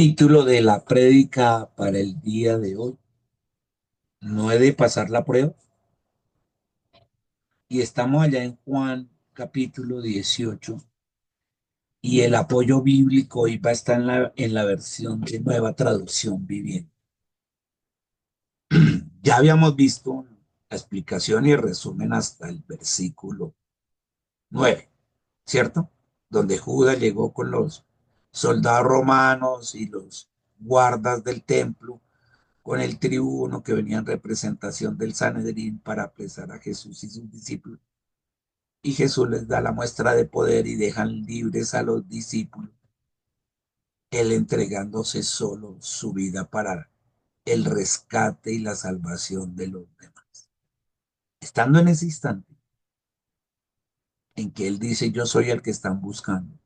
Título de la prédica para el día de hoy. No he de pasar la prueba. Y estamos allá en Juan capítulo 18. Y el apoyo bíblico hoy va a estar en la versión de Nueva Traducción Viviente. Ya habíamos visto la explicación y resumen hasta el versículo 9, ¿cierto? Donde Judas llegó con los soldados romanos y los guardas del templo con el tribuno que venía en representación del Sanedrín para apresar a Jesús y sus discípulos. Y Jesús les da la muestra de poder y dejan libres a los discípulos, él entregándose solo su vida para el rescate y la salvación de los demás. Estando en ese instante en que él dice, yo soy el que están buscando,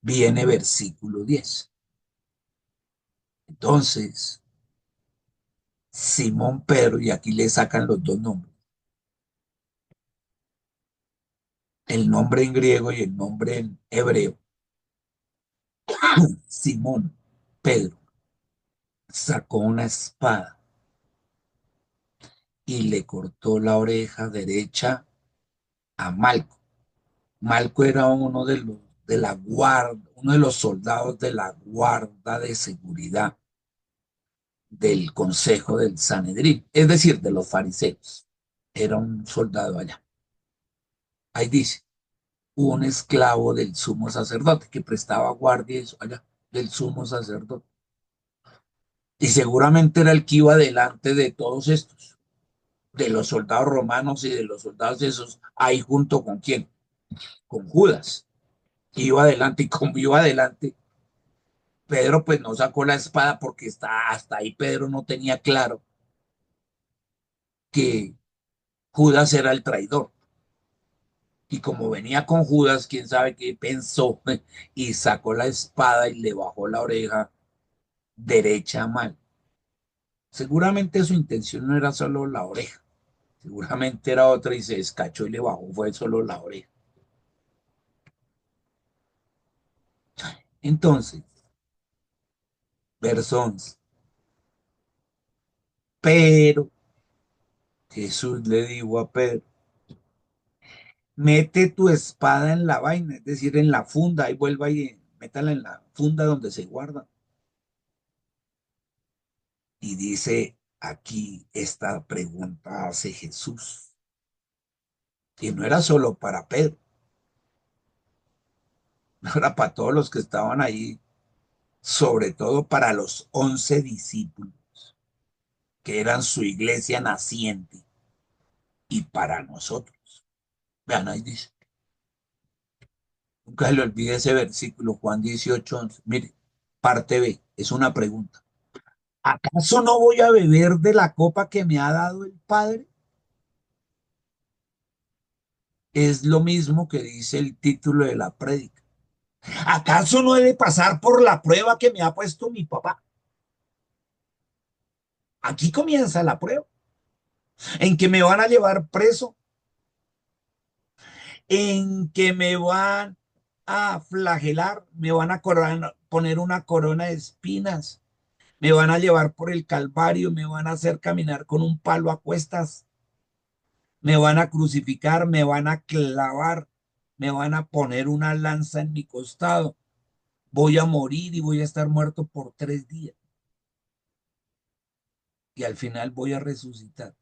viene versículo 10. Entonces, Simón Pedro, y aquí le sacan los dos nombres, el nombre en griego y el nombre en hebreo. Simón Pedro sacó una espada y le cortó la oreja derecha a Malco. Malco era uno de los de la guarda, uno de los soldados de la guarda de seguridad del Consejo del Sanedrín, es decir, de los fariseos. Era un soldado allá. Ahí dice, un esclavo del sumo sacerdote que prestaba guardia eso allá, del sumo sacerdote. Y seguramente era el que iba delante de todos estos, de los soldados romanos y de los soldados esos, ahí junto con quién, con Judas. Iba adelante y como iba adelante, Pedro pues no sacó la espada porque está, hasta ahí Pedro no tenía claro que Judas era el traidor. Y como venía con Judas, quién sabe qué pensó y sacó la espada y le bajó la oreja derecha mal. Seguramente su intención no era solo la oreja, seguramente era otra y se descachó y le bajó, fue solo la oreja. Entonces, verso 11. Pero Jesús le dijo a Pedro, mete tu espada en la vaina, es decir, en la funda, y vuelva y métala en la funda donde se guarda. Y dice aquí esta pregunta hace Jesús, que no era solo para Pedro, no era para todos los que estaban ahí, sobre todo para los 11 discípulos, que eran su iglesia naciente, y para nosotros. Vean, ahí dice, nunca se le olvide ese versículo, Juan 18, 11. Mire, parte B, es una pregunta. ¿Acaso no voy a beber de la copa que me ha dado el Padre? Es lo mismo que dice el título de la prédica. ¿Acaso no he de pasar por la prueba que me ha puesto mi papá? Aquí comienza la prueba, en que me van a llevar preso, en que me van a flagelar, me van a poner una corona de espinas, me van a llevar por el Calvario, me van a hacer caminar con un palo a cuestas, me van a crucificar, me van a clavar, me van a poner una lanza en mi costado, voy a morir y voy a estar muerto por 3 días y al final voy a resucitar.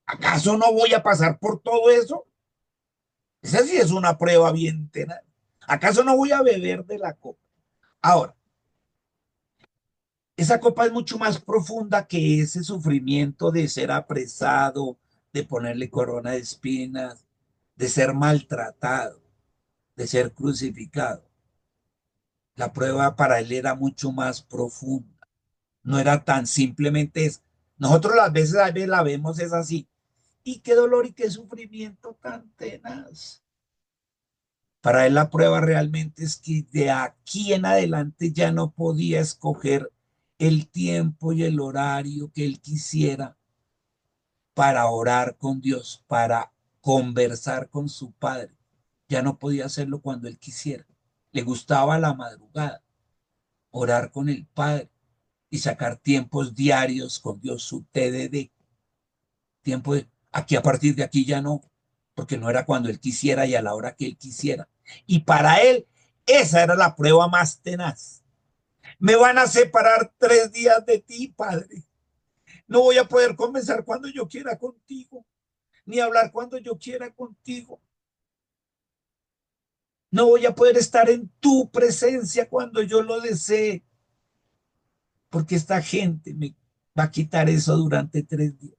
¿Acaso no voy a pasar por todo eso? Esa sí es una prueba bien tenaz. ¿Acaso no voy a beber de la copa? Ahora, esa copa es mucho más profunda que ese sufrimiento de ser apresado, de ponerle corona de espinas, de ser maltratado, de ser crucificado. La prueba para él era mucho más profunda. No era tan simplemente eso. Nosotros a veces la vemos es así. Y qué dolor y qué sufrimiento tan tenaz. Para él la prueba realmente es que de aquí en adelante ya no podía escoger el tiempo y el horario que él quisiera para orar con Dios, para conversar con su padre. Ya no podía hacerlo cuando él quisiera. Le gustaba la madrugada. orar con el Padre y sacar tiempos diarios con Dios, su TDD, tiempo de aquí a partir de aquí ya no, porque no era cuando él quisiera y a la hora que él quisiera. Y para él, esa era la prueba más tenaz. Me van a separar 3 días de ti, Padre. No voy a poder comenzar cuando yo quiera contigo, ni hablar cuando yo quiera contigo. No voy a poder estar en tu presencia cuando yo lo desee, porque esta gente me va a quitar eso durante 3 días.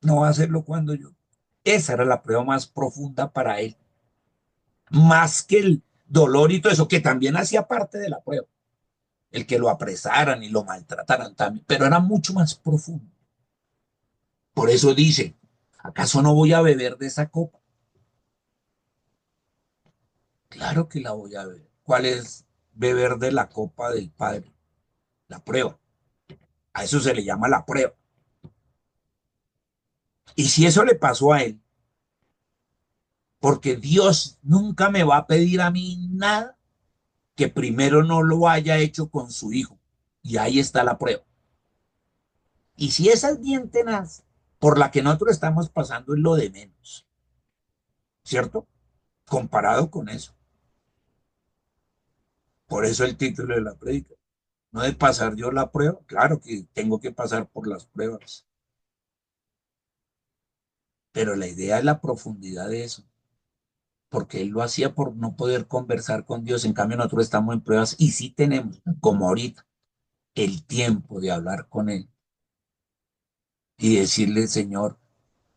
No va a hacerlo cuando yo. Esa era la prueba más profunda para él, más que el dolor y todo eso, que también hacía parte de la prueba, el que lo apresaran y lo maltrataran también, pero era mucho más profundo. Por eso dice, ¿acaso no voy a beber de esa copa? Claro que la voy a beber. ¿Cuál es beber de la copa del Padre? La prueba. A eso se le llama la prueba. Y si eso le pasó a él, porque Dios nunca me va a pedir a mí nada que primero no lo haya hecho con su hijo. Y ahí está la prueba. Y si esa es bien tenaz, por la que nosotros estamos pasando es lo de menos, ¿cierto? Comparado con eso. Por eso el título de la prédica. No de pasar yo la prueba, claro que tengo que pasar por las pruebas, pero la idea es la profundidad de eso, porque él lo hacía por no poder conversar con Dios. En cambio, nosotros estamos en pruebas y sí tenemos, como ahorita, el tiempo de hablar con él y decirle, Señor,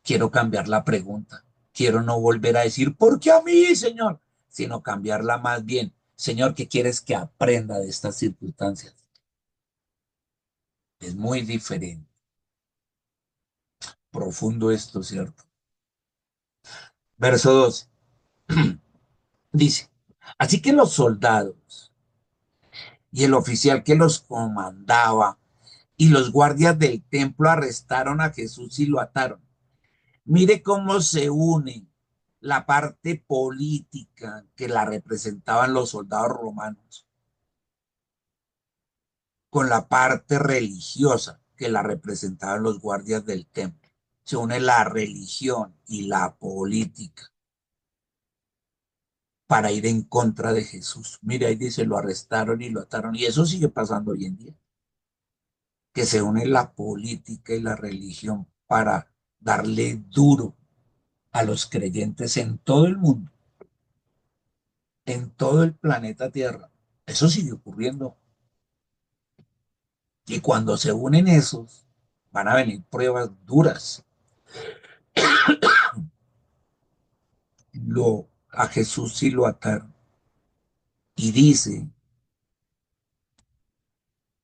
quiero cambiar la pregunta. Quiero no volver a decir, ¿por qué a mí, Señor? Sino cambiarla más bien. Señor, ¿qué quieres que aprenda de estas circunstancias? Es muy diferente. Profundo esto, ¿cierto? Verso 12. Dice, así que los soldados y el oficial que los comandaba y los guardias del templo arrestaron a Jesús y lo ataron. Mire cómo se une la parte política que la representaban los soldados romanos con la parte religiosa que la representaban los guardias del templo. Se une la religión y la política para ir en contra de Jesús. Mire, ahí dice, lo arrestaron y lo ataron. Y eso sigue pasando hoy en día, que se une la política y la religión para darle duro a los creyentes en todo el mundo, en todo el planeta Tierra. Eso sigue ocurriendo. Y cuando se unen esos, van a venir pruebas duras. A Jesús sí lo ataron. Y dice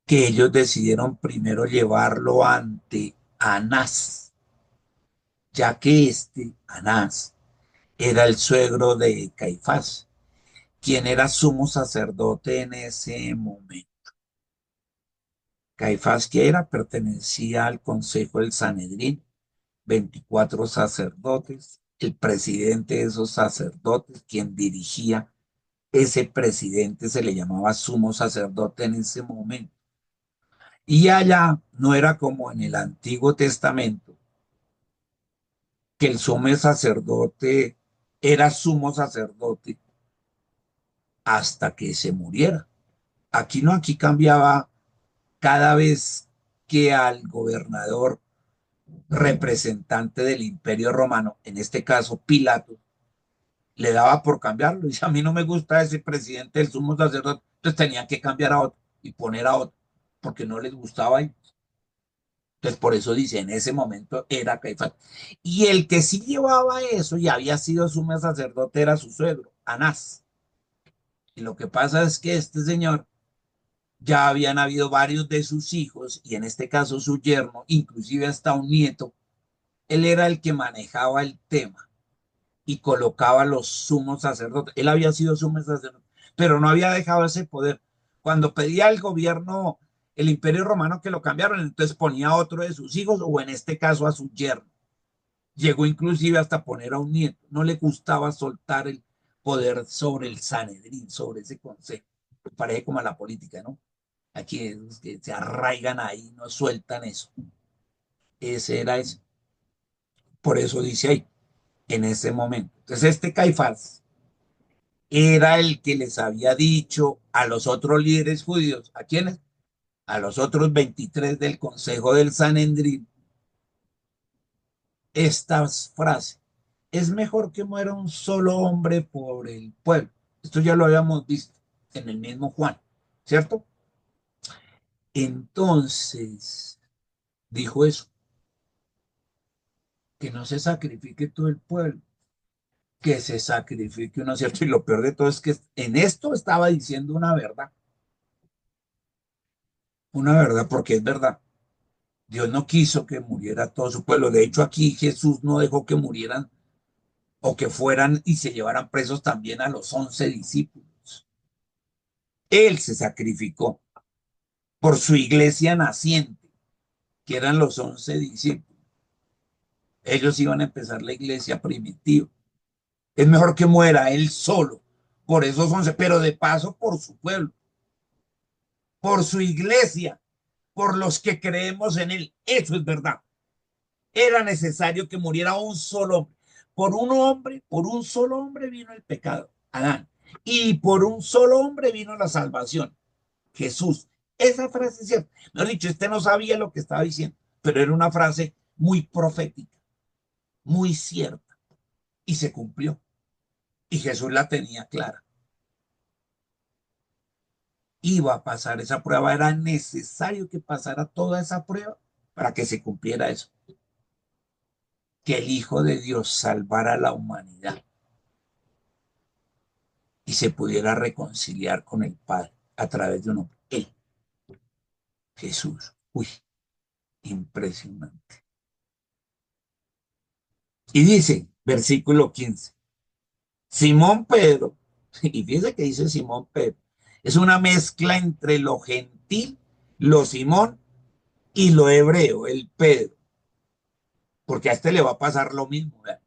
que ellos decidieron primero llevarlo ante Anás, ya que Anás, era el suegro de Caifás, quien era sumo sacerdote en ese momento. Caifás, que era, pertenecía al consejo del Sanedrín, 24 sacerdotes, el presidente de esos sacerdotes, quien dirigía ese presidente, se le llamaba sumo sacerdote en ese momento. Y allá no era como en el Antiguo Testamento, que el sumo sacerdote era sumo sacerdote hasta que se muriera. Aquí no, aquí cambiaba cada vez que al gobernador representante del Imperio Romano, en este caso Pilato, le daba por cambiarlo. Y a mí no me gusta ese presidente del sumo sacerdote, entonces tenían que cambiar a otro y poner a otro, porque no les gustaba. Entonces, por eso dice, en ese momento era Caifás. Y el que sí llevaba eso y había sido sumo sacerdote era su suegro, Anás. Y lo que pasa es que este señor ya habían habido varios de sus hijos, y en este caso su yerno, inclusive hasta un nieto, él era el que manejaba el tema y colocaba los sumos sacerdotes. Él había sido sumo sacerdote, pero no había dejado ese poder. Cuando pedía al gobierno, el Imperio Romano que lo cambiaron, entonces ponía a otro de sus hijos, o en este caso a su yerno. Llegó inclusive hasta poner a un nieto. No le gustaba soltar el poder sobre el Sanedrín, sobre ese consejo. Parece como a la política, ¿no? Aquí es que se arraigan ahí, no sueltan eso. Ese era ese. Por eso dice ahí, en ese momento. Entonces este Caifás era el que les había dicho a los otros líderes judíos, ¿a quiénes? A los otros 23 del Consejo del Sanedrín, esta frase: es mejor que muera un solo hombre por el pueblo. Esto ya lo habíamos visto en el mismo Juan, ¿cierto? Entonces dijo eso, que no se sacrifique todo el pueblo, que se sacrifique uno, ¿cierto? Y lo peor de todo es que en esto estaba diciendo una verdad porque es verdad. Dios no quiso que muriera todo su pueblo. De hecho, aquí Jesús no dejó que murieran o que fueran y se llevaran presos también a los 11 discípulos. Él se sacrificó por su iglesia naciente, que eran los 11 discípulos. Ellos iban a empezar la iglesia primitiva. Es mejor que muera él solo por esos 11, pero de paso por su pueblo, por su iglesia, por los que creemos en él. Eso es verdad. Era necesario que muriera un solo hombre. Por un solo hombre vino el pecado, Adán. Y por un solo hombre vino la salvación, Jesús. Esa frase es cierta. Mejor dicho, este no sabía lo que estaba diciendo, pero era una frase muy profética, muy cierta. Y se cumplió. Y Jesús la tenía clara. Iba a pasar esa prueba. Era necesario que pasara toda esa prueba para que se cumpliera eso. Que el Hijo de Dios salvara a la humanidad y se pudiera reconciliar con el Padre a través de un hombre. Él, Jesús. Uy, impresionante. Y dice, versículo 15, Simón Pedro, y fíjese que dice Simón Pedro, es una mezcla entre lo gentil, lo Simón y lo hebreo, el Pedro, porque a este le va a pasar lo mismo. ¿Verdad?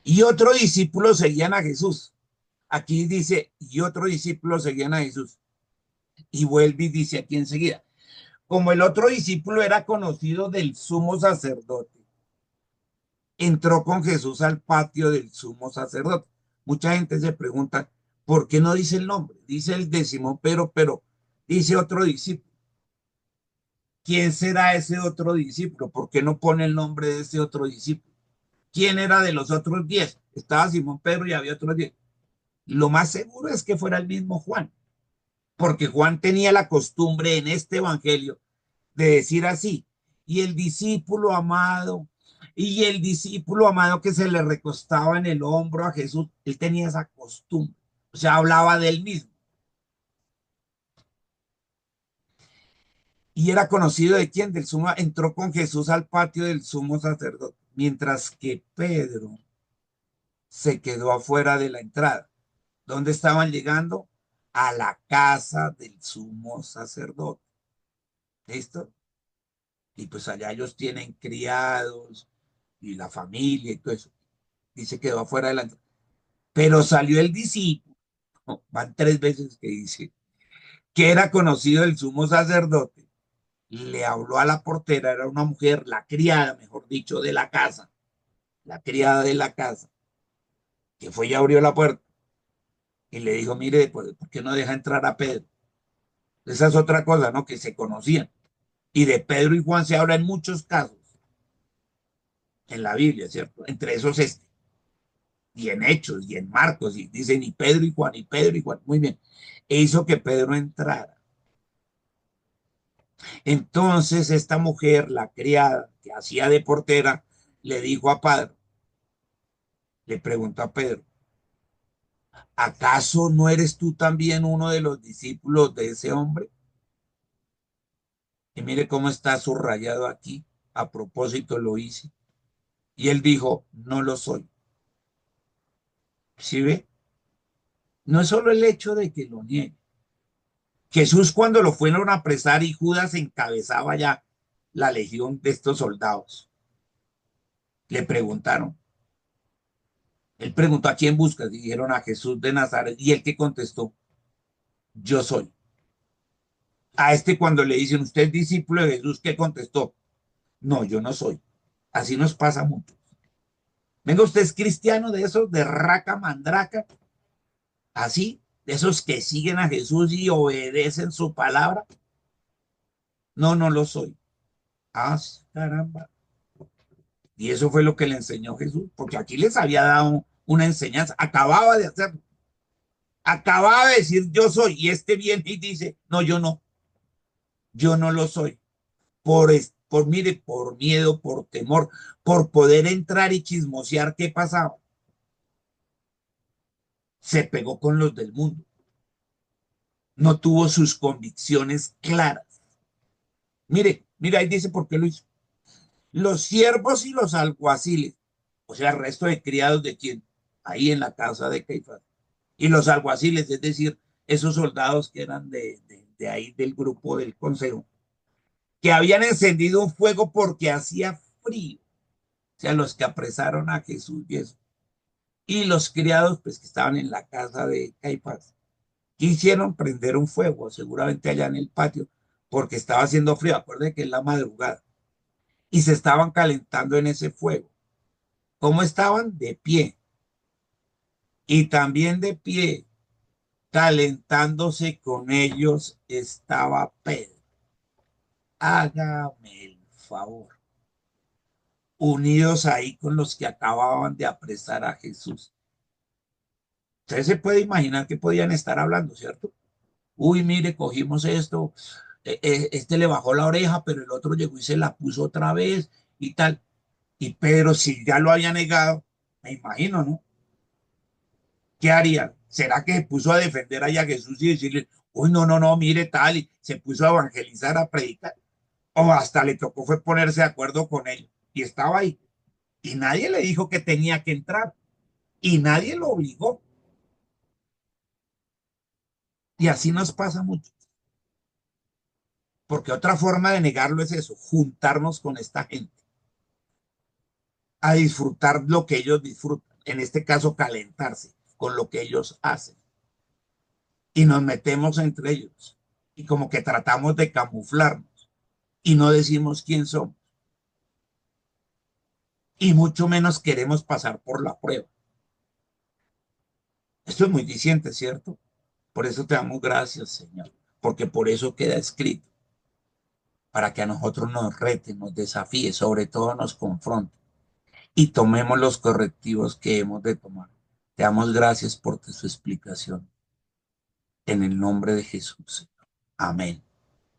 Y otro discípulo seguían a Jesús. Aquí dice, y otro discípulo seguían a Jesús. Y vuelve y dice aquí enseguida, como el otro discípulo era conocido del sumo sacerdote, entró con Jesús al patio del sumo sacerdote. Mucha gente se pregunta, ¿por qué no dice el nombre? Dice el de Simón pero dice otro discípulo. ¿Quién será ese otro discípulo? ¿Por qué no pone el nombre de ese otro discípulo? ¿Quién era de los otros 10? Estaba Simón Pedro y había otros 10. Lo más seguro es que fuera el mismo Juan, porque Juan tenía la costumbre en este evangelio de decir así, y el discípulo amado, y el discípulo amado que se le recostaba en el hombro a Jesús, él tenía esa costumbre, o sea, hablaba de él mismo, y era conocido de quién, del sumo, entró con Jesús al patio del sumo sacerdote, mientras que Pedro se quedó afuera de la entrada. ¿Dónde estaban llegando? A la casa del sumo sacerdote. ¿Listo? Y pues allá ellos tienen criados y la familia y todo eso. Y se quedó afuera de la entrada. Pero salió el discípulo, no, van 3 veces que dice, que era conocido el sumo sacerdote, le habló a la portera, era una mujer, la criada, mejor dicho, de la casa, la criada de la casa, que fue y abrió la puerta y le dijo, mire, pues, ¿por qué no deja entrar a Pedro? Esa es otra cosa, ¿no? Que se conocían. Y de Pedro y Juan se habla en muchos casos en la Biblia, ¿cierto? Entre esos este, y en Hechos, y en Marcos, y dicen y Pedro y Juan, y Pedro y Juan. Muy bien. E hizo que Pedro entrara. Entonces esta mujer, la criada, que hacía de portera, le dijo a Pedro, le preguntó a Pedro, ¿acaso no eres tú también uno de los discípulos de ese hombre? Y mire cómo está subrayado aquí. A propósito lo hice. Y él dijo, no lo soy. ¿Sí ve? No es solo el hecho de que lo niegue. Jesús cuando lo fueron a apresar y Judas encabezaba ya la legión de estos soldados, le preguntaron, él preguntó a quién buscas, dijeron a Jesús de Nazaret, y él que contestó, yo soy. A este cuando le dicen, usted es discípulo de Jesús, ¿qué contestó? No, yo no soy. Así nos pasa mucho. Venga, usted es cristiano de esos, de raca mandraca, así, de esos que siguen a Jesús y obedecen su palabra. No, no lo soy. Ah, caramba. Y eso fue lo que le enseñó Jesús, porque aquí les había dado una enseñanza, acababa de hacerlo, acababa de decir yo soy, y este viene y dice, no, yo no lo soy. Mire, por miedo, por temor, por poder entrar y chismosear qué pasaba, se pegó con los del mundo, no tuvo sus convicciones claras. Mire, ahí dice por qué lo hizo. Los siervos y los alguaciles, o sea, el resto de criados de quién, ahí en la casa de Caifás, y los alguaciles, es decir, esos soldados que eran de ahí del grupo del consejo, que habían encendido un fuego porque hacía frío, o sea, los que apresaron a Jesús y eso, y los criados, pues que estaban en la casa de Caifás, quisieron prender un fuego, seguramente allá en el patio, porque estaba haciendo frío, acuérdense que es la madrugada, y se estaban calentando en ese fuego. ¿Cómo estaban? De pie. Y también de pie, calentándose con ellos, estaba Pedro. Hágame el favor. Unidos ahí con los que acababan de apresar a Jesús. Usted se puede imaginar que podían estar hablando, ¿cierto? Uy, mire, cogimos esto, este le bajó la oreja, pero el otro llegó y se la puso otra vez y tal. Y Pedro, si ya lo había negado, me imagino, ¿no? ¿Qué haría? ¿Será que se puso a defender ahí a Jesús y decirle, uy, no, no, no, mire tal, y se puso a evangelizar, a predicar? O hasta le tocó fue ponerse de acuerdo con él y estaba ahí. Y nadie le dijo que tenía que entrar y nadie lo obligó. Y así nos pasa mucho. Porque otra forma de negarlo es eso, juntarnos con esta gente, a disfrutar lo que ellos disfrutan. En este caso, calentarse con lo que ellos hacen. Y nos metemos entre ellos. Y como que tratamos de camuflarnos y no decimos quién somos. Y mucho menos queremos pasar por la prueba. Esto es muy diciente, ¿cierto? Por eso te damos gracias, Señor, porque por eso queda escrito, para que a nosotros nos rete, nos desafíe, sobre todo nos confronte y tomemos los correctivos que hemos de tomar. Te damos gracias por tu explicación. En el nombre de Jesús. Amén.